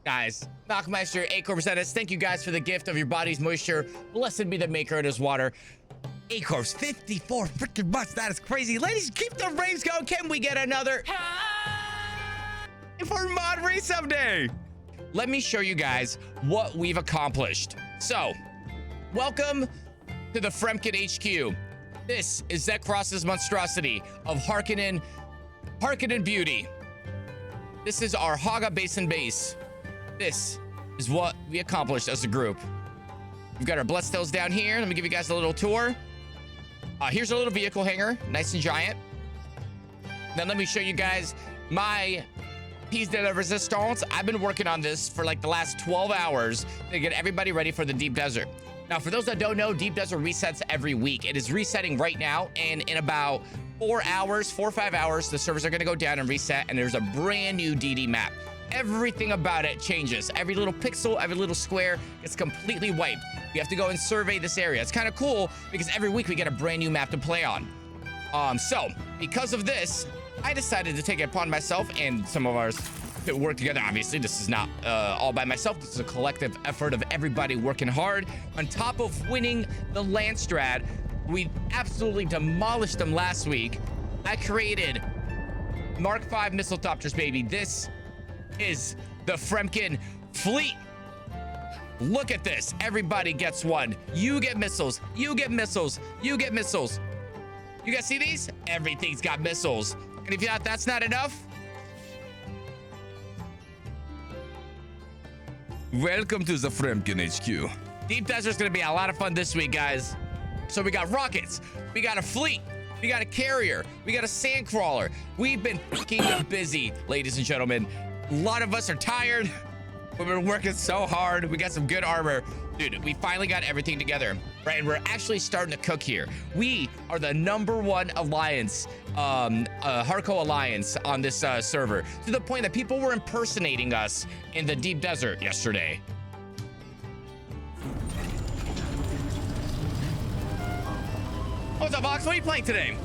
Guys, Malcolmmeister, Acorn Zetas, thank you guys for the gift of your body's moisture. Blessed be the maker of this water. Acorns, 54 freaking bucks. That is crazy. Ladies, keep the raves going. Can we get another for mod race someday? Let me show you guys what we've accomplished. So, welcome to the Henken HQ. This is Zekross's monstrosity of Harkonnen beauty. This is our Haga Basin base. This is what we accomplished as a group. We've got our Bloodstills down here. Let me give you guys a little tour. Here's a little vehicle hangar, nice and giant. Then let me show you guys my piece de la resistance. I've been working on this for like the last 12 hours to get everybody ready for the deep desert. Now, for those that don't know, deep desert resets every week. It is resetting right now, and in about 4 or 5 hours, the servers are gonna go down and reset, and there's a brand new DD map. Everything about it changes. Every little pixel, every little square gets completely wiped. We have to go and survey this area. It's kind of cool because every week we get a brand new map to play on. So because of this, I decided to take it upon myself and some of ours to work together. Obviously, this is not all by myself. This is a collective effort of everybody working hard. On top of winning the land strat, we absolutely demolished them last week. I created Mark V Missilethopters, baby. This is the Henken fleet. Look at this. Everybody gets one. You get missiles. You get missiles. You get missiles. You guys see these? Everything's got missiles. And if you thought that's not enough, welcome to the Henken HQ. Deep Desert's gonna be a lot of fun this week, guys. So we got rockets, we got a fleet, we got a carrier, we got a sand crawler. We've been fucking busy, ladies and gentlemen. A lot of us are tired. We've been working so hard. We got some good armor. Dude, we finally got everything together, right? And we're actually starting to cook here. We are the #1 alliance, hardcore alliance on this server, to the point that people were impersonating us in the deep desert yesterday. What's up, Vox? What are you playing today?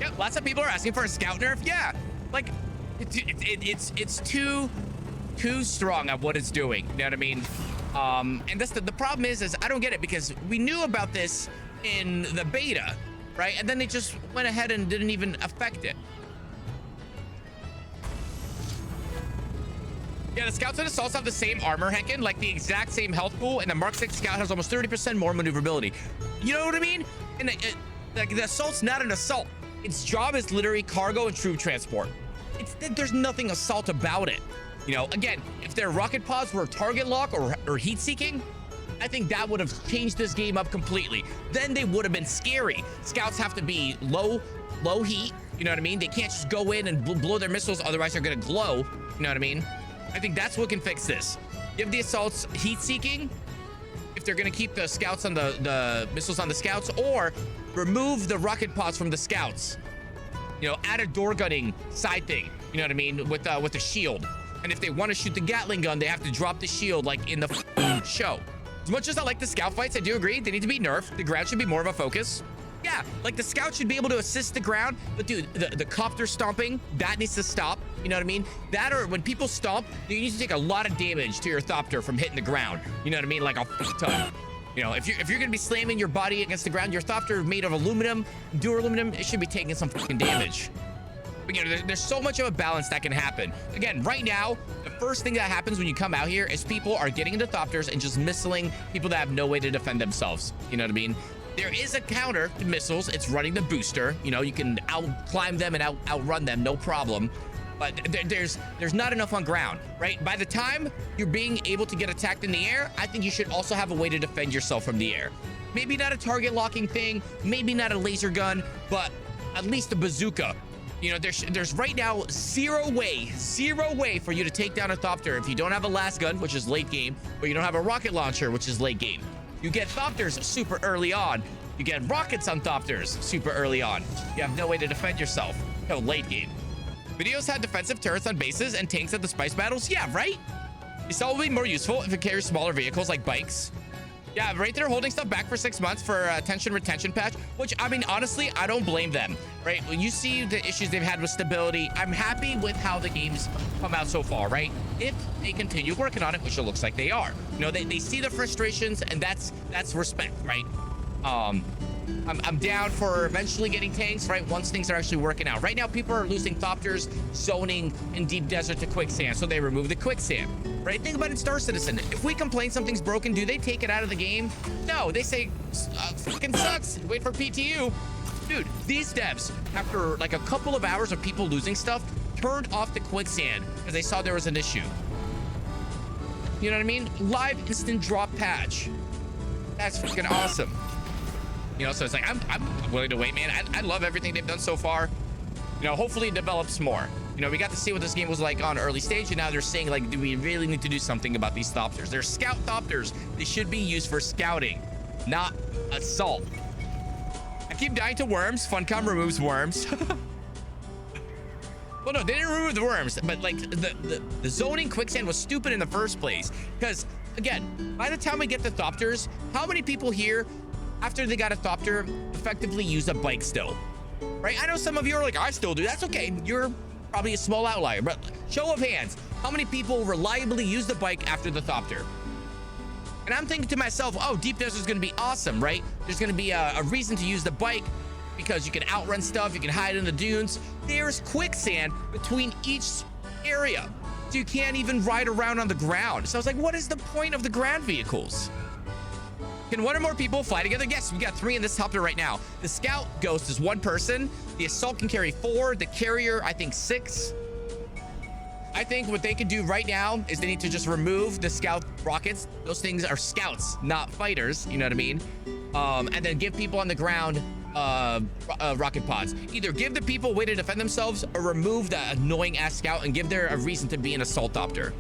Yep, lots of people are asking for a scout nerf. Yeah, like it's too strong at what it's doing. You know what I mean? And that's the problem is I don't get it, because we knew about this in the beta, right? And then they just went ahead and didn't even affect it. Yeah, the scouts and assaults have the same armor, Henken, like the exact same health pool, and the Mark 6 scout has almost 30% more maneuverability. You know what I mean? And like the assault's not an assault. Its job is literally cargo and troop transport. There's nothing assault about it. You know, again, if their rocket pods were target lock or heat seeking, I think that would have changed this game up completely. Then they would have been scary. Scouts have to be low heat. You know what I mean? They can't just go in and blow their missiles, otherwise they're gonna glow. You know what I mean? I think that's what can fix this. Give the assaults heat seeking if they're gonna keep the scouts on the missiles on the scouts, or remove the rocket pods from the scouts. You know, add a door gunning side thing. You know what I mean? With the shield. And if they want to shoot the Gatling gun, they have to drop the shield like in the show. As much as I like the scout fights, I do agree they need to be nerfed. The ground should be more of a focus. Yeah, like the scout should be able to assist the ground, but dude, the copter stomping, that needs to stop. You know what I mean? That, or when people stomp, you need to take a lot of damage to your thopter from hitting the ground. You know what I mean? Like a ton. You know, if you're gonna be slamming your body against the ground, your thopter made of aluminum, duraluminum, it should be taking some fucking damage. But, you know, there's so much of a balance that can happen. Again, right now, the first thing that happens when you come out here is people are getting into thopters and just missiling people that have no way to defend themselves. You know what I mean? There is a counter to missiles. It's running the booster. You know, you can out-climb them and outrun them, no problem. But there's not enough on ground, right? By the time you're being able to get attacked in the air, I think you should also have a way to defend yourself from the air. Maybe not a target locking thing, maybe not a laser gun, but at least a bazooka. You know, there's right now zero way for you to take down a thopter if you don't have a last gun, which is late game, or you don't have a rocket launcher, which is late game. You get thopters super early on. You get rockets on thopters super early on. You have no way to defend yourself until late game. Videos had defensive turrets on bases and tanks at the spice battles. Yeah, right? It's always more useful if it carries smaller vehicles like bikes. Yeah, right, they're holding stuff back for 6 months for attention retention patch, which, I mean, honestly, I don't blame them, right? When you see the issues they've had with stability, I'm happy with how the game's come out so far, right? If they continue working on it, which it looks like they are, you know, they see the frustrations, and that's respect, right? I'm down for eventually getting tanks, right? Once things are actually working out. Right now, people are losing thopters zoning in deep desert to quicksand, so they remove the quicksand, right? Think about it, Star Citizen. If we complain something's broken, do they take it out of the game? No, they say, fucking sucks. Wait for PTU. Dude, these devs, after like a couple of hours of people losing stuff, turned off the quicksand because they saw there was an issue. You know what I mean? Live instant drop patch. That's freaking awesome. You know, so it's like, I'm willing to wait, man. I love everything they've done so far. You know, hopefully it develops more. You know, we got to see what this game was like on early stage, and now they're saying, like, do we really need to do something about these thopters? They're scout thopters. They should be used for scouting, not assault. I keep dying to worms. Funcom removes worms. Well, no, they didn't remove the worms, but like the zoning quicksand was stupid in the first place. Because, again, by the time we get the thopters, how many people here, after they got a thopter, effectively use a bike still, right? I know some of you are like, I still do. That's okay. You're probably a small outlier, but show of hands, how many people reliably use the bike after the thopter? And I'm thinking to myself, oh, deep desert is going to be awesome, right? There's going to be a reason to use the bike because you can outrun stuff, you can hide in the dunes. There's quicksand between each area, so you can't even ride around on the ground. So I was like, what is the point of the ground vehicles? Can one or more people fly together? Yes, we got 3 in this thopter right now. The scout ghost is 1 person. The assault can carry 4. The carrier, I think 6. I think what they could do right now is they need to just remove the scout rockets. Those things are scouts, not fighters. You know what I mean? And then give people on the ground rocket pods. Either give the people a way to defend themselves, or remove the annoying ass scout and give there a reason to be an assault thopter.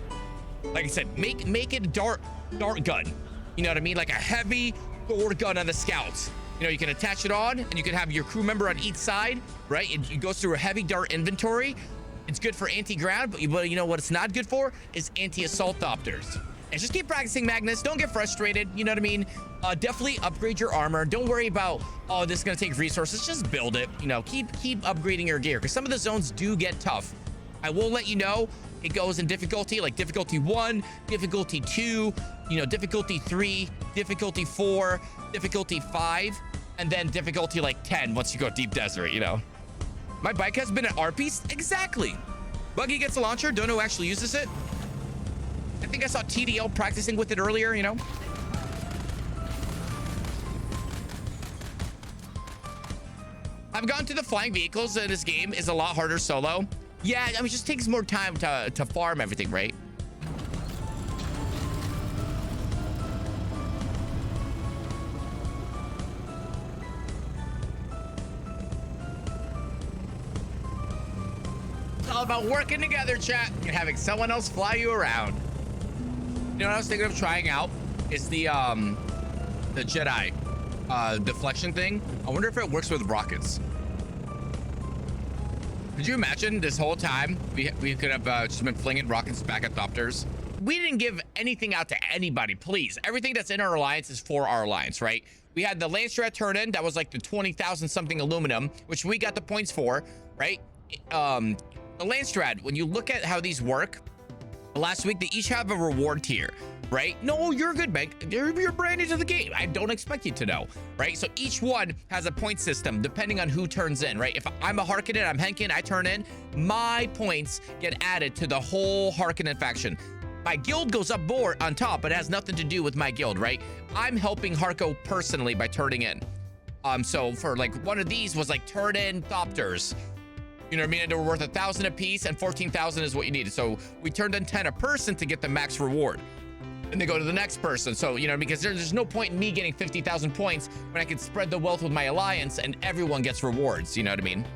Like I said, make it a dart gun. You know what I mean? Like a heavy sword gun on the scouts. You know, you can attach it on, and you can have your crew member on each side, right? It goes through a heavy dart inventory. It's good for anti-ground, but you know what it's not good for is anti-assault thopters. And just keep practicing, Magnus. Don't get frustrated. You know what I mean? Definitely upgrade your armor. Don't worry about, oh, this is gonna take resources. Just build it. You know, keep upgrading your gear, because some of the zones do get tough. I will let you know. It goes in difficulty, like difficulty 1, difficulty 2, you know, difficulty 3, difficulty 4, difficulty 5, and then difficulty like 10 once you go deep desert, you know. My bike has been an art piece? Exactly. Buggy gets a launcher, don't know who actually uses it. I think I saw TDL practicing with it earlier, you know. I've gone to the flying vehicles. This game is a lot harder solo. Yeah, I mean, it just takes more time to farm everything, right? It's all about working together, chat, and having someone else fly you around. You know what I was thinking of trying out is the Jedi deflection thing. I wonder if it works with rockets. Could you imagine this whole time we could have just been flinging rockets back at thopters? We didn't give anything out to anybody, please. Everything that's in our alliance is for our alliance, right? We had the Landstrat turn in, that was like the 20,000 something aluminum, which we got the points for, right? The Landstrat, when you look at how these work, last week they each have a reward tier, right? No, you're good, Meg. You're brand new to the game. I don't expect you to know, right? So each one has a point system depending on who turns in, right? If I'm a Harkonnen, I'm Henken, I turn in, my points get added to the whole Harkonnen faction. My guild goes up more on top, but it has nothing to do with my guild, right? I'm helping Harko personally by turning in. So for like one of these was like turn in thopters. You know what I mean? And they were worth 1,000 a piece, and 14,000 is what you needed. So we turned in 10 a person to get the max reward. And they go to the next person. So, you know, because there's no point in me getting 50,000 points when I can spread the wealth with my alliance and everyone gets rewards. You know what I mean?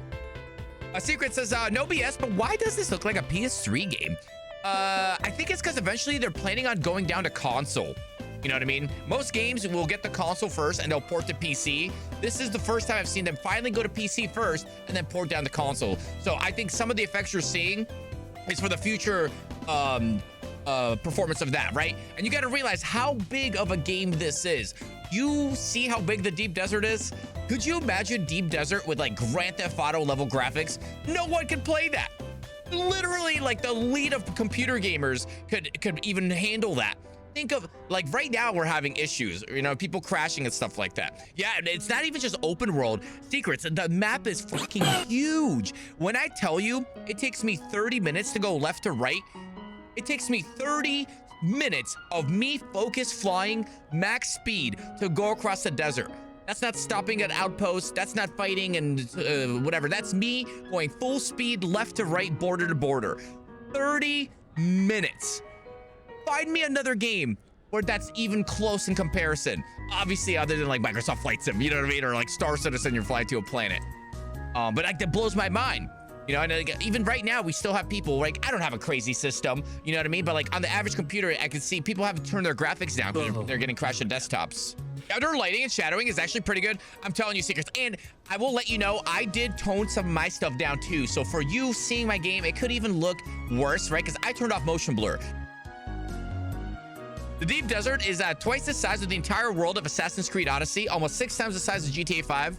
A Secret says, no BS, but why does this look like a PS3 game? I think it's because eventually they're planning on going down to console. You know what I mean? Most games will get the console first and they'll port to PC. This is the first time I've seen them finally go to PC first and then port down the console. So I think some of the effects you're seeing is for the future performance of that, right? And you got to realize how big of a game this is. You see how big the deep desert is? Could you imagine deep desert with like Grand Theft Auto level graphics? No one can play that. Literally, like the lead of computer gamers could even handle that. Think of, like, right now we're having issues, you know, people crashing and stuff like that. Yeah, it's not even just open world secrets. The map is fucking huge. When I tell you it takes me 30 minutes to go left to right, it takes me 30 minutes of me focus flying max speed to go across the desert. That's not stopping at outposts. That's not fighting and whatever. That's me going full speed left to right, border to border. 30 minutes. Find me another game where that's even close in comparison. Obviously, other than like Microsoft Flight Sim, you know what I mean? Or like Star Citizen, you're flying to a planet. But like, that blows my mind. You know, and like, even right now, we still have people, like, I don't have a crazy system, you know what I mean? But like on the average computer, I can see people have to turn their graphics down because they're getting crashed on desktops. Outdoor lighting and shadowing is actually pretty good. I'm telling you secrets. And I will let you know, I did tone some of my stuff down too. So for you seeing my game, it could even look worse, right? Because I turned off motion blur. The deep desert is twice the size of the entire world of Assassin's Creed Odyssey, almost 6 times the size of GTA 5.